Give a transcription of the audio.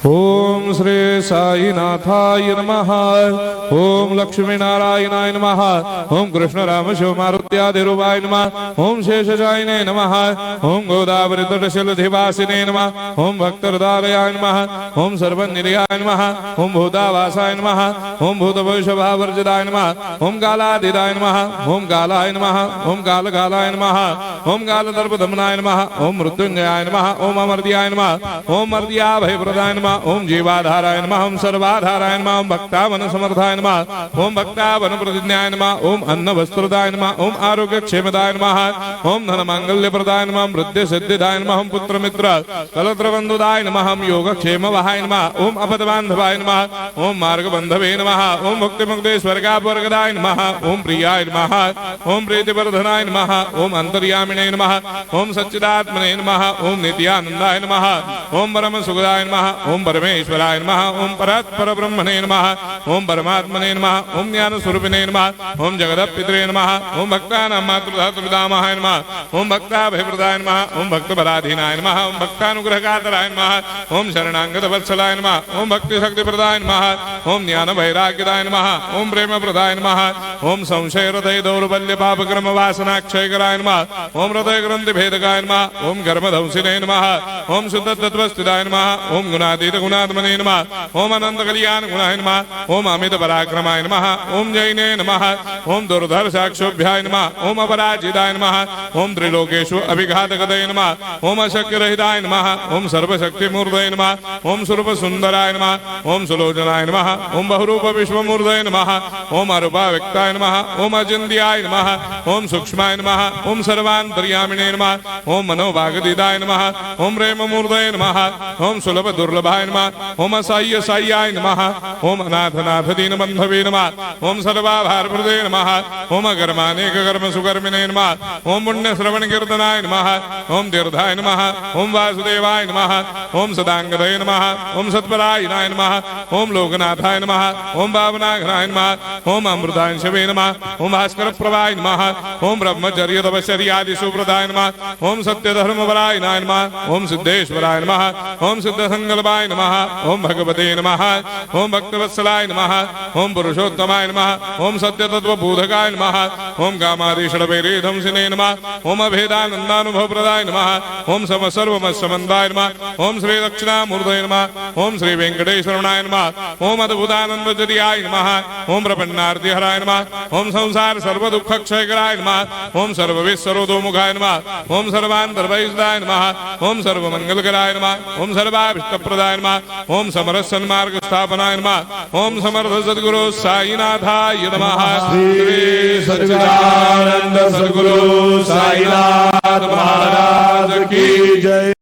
ओम श्री साईनाथाय नमः। ओम लक्ष्मी नारायणाय नमः। ओम कृष्ण राम शिव मारुत्यादिरूपाय नमः। ओम शेषशायिने नमः। ओम गोदावरी तटशिलधिवासिने नमः। ओम भक्तहृदयाय नमः। ओम सर्वनिलयाय नमः। ओम भूतावासाय नमः। ओम भूतभविष्यभावर्जिताय नमः। ओम कालातीताय नमः। ओम कालाय नमः। ओम कालकालाय नमः। ओम कालदर्पदमनाय नमः। ओम मृत्युंजयाय नमः। ओम अमर्त्याय नमः। ओम मर्त्याभयप्रदाय नमः। ओम जीवाधाराय नमः। ओम सर्वाधाराय नमः। ओम भक्तावन समर्थाय नमः। ओम भक्तावन प्रतिज्ञाय नमः। ओम अन्न वस्त्रदाय नमः। ओम आरोग्य क्षेमदाय नमः। ओम धन मांगल्य प्रदाय नमः। ओम वृद्धि सिद्धिदाय नमः। ओम पुत्र मित्र कलत्र बंधुदाय नमः। ओम योग क्षेम वहाय नमः। ओम अपद बांधवाय नमः। ओम मार्ग बंधवे नमः। ओम भक्ति मुक्ति स्वर्गापवर्गदाय नमः। ओम प्रियाय नमः। ओम प्रीतिवर्धनाय नमः। ओम अंतर्यामिने नमः। ओम सच्चिदात्मने नमः। ओम नित्यानंदाय नमः। ओम परम सुखदाय नमः। ओम परमेश्वराय नमः। ओम परात्पर ब्रह्मणे नमः। ओम परमात्मने नमः। ओम ज्ञान स्वरूपिणे नमः। ओम जगदपितरे नमः। ओम भक्तानां मातृधातुर्पितामहाय नमः। ओम भक्ताभयप्रदाय नमः। ओम भक्तपराधीनाय नमः। ओम भक्तानुग्रहकातराय नमः। ओम शरणागत वत्सलाय नमः। ओम भक्ति शक्ति प्रदाय नमः। ओम ज्ञान वैराग्यदाय नमः। ओम प्रेम प्रदाय नमः। ओम संशय हृदय दौर्बल्य पापक्रम वासना क्षयकराय नमः। ओम हृदय ग्रंथि भेदकाय नमः। ओम कर्मधंसिने नमः। ओम शुद्ध तत्वस्थिताय नमः। ओम गुणातीत गुणात्मने नमः। ओम अनंत कल्याण गुणाय नमः। ओम अमित पराक्रमाय नमः। ओम जैने नमः। ओम दुर्धर साक्षोभ्याय नमः। ओम अपराजिताय नमः। ओम त्रिलोकेषु अभिघातगतये नमः। ओम अशक्य रहिताय नमः। ओम सर्वशक्ति मूर्तये नमः। ओम स्वरूप सुंदराय नमः। ओम सुलोचनाय नमः। ओम बहुरूप विश्वमूर्तये नमः। ओम अरूपाव्यक्ताय नमः। ओम अचिन्त्याय नमः। ओम सूक्ष्माय नमः। ओम सर्वान्तर्यामिने नमः। ओम मनोभागदिदाय नमः। ओम प्रेम मूर्तये नमः। ओम सुलभ दुर्लभाय नमः। ओम असाह्य साह्याय नमः। ओम अनाथनाथ दीनबन्धवे नमः। ओम सर्वाभारप्रदे नमः। ओम अकर्मानेक कर्म सुकर्मिणे नमः। ओम पुण्य श्रवण कीर्तनाय नमः। ओम तीर्थाय नमः। ओम वासुदेवाय नमः। ओम सदांगदये नमः। ओम सत्परायणाय नमः। ओम लोकनाथाय नमः। ओम पावनाघनाय नमः। ओम अमृतांशवे नमः। ओम भास्कर प्रभाय नमः। ओम ब्रह्मचर्य तपश्चर्यादि सुप्रदाय नमः। ओम सत्य धर्मपरायणाय नमः। ओम सिद्धेश्वराय नमः। ओम सिद्ध संकल्पाय नमः। ओम भगवते नमः। ओम भक्तवत्सलाय नमः। ओम पुरुषोत्तमाय नमः। ओम सत्य तत्व बोधकाय नमः। ओम कामादिषडभैरेधंसिने नमः। ओम अभेदानंदानुभव प्रदाय नमः। ओम सम सर्वमस्समन्दाय नमः। ओम श्री दक्षिणामूर्तये नमः। ओम श्री वेंकटेश्वरनाय नमः। ओम अद्भुतानंदजरियाय नमः। ओम प्रपन्नार्ति हराय नमः। ओम संसार सर्व दुख क्षयकराय नमः। ओम सर्वविस्सरोदोमुखाय नमः। ओम सर्वान्तर्वैसदाय नमः। ओम सर्वमंगलकराय नमः। ओम सर्वाभीष्टप्रदाय नमः। ओम समरस सन्मार्ग स्थापनाय नमः। ओम समर्थ सद्गुरु साईनाथाय नमः। श्री सच्चिदानंद सद्गुरु साईनाथ महाराज की जय।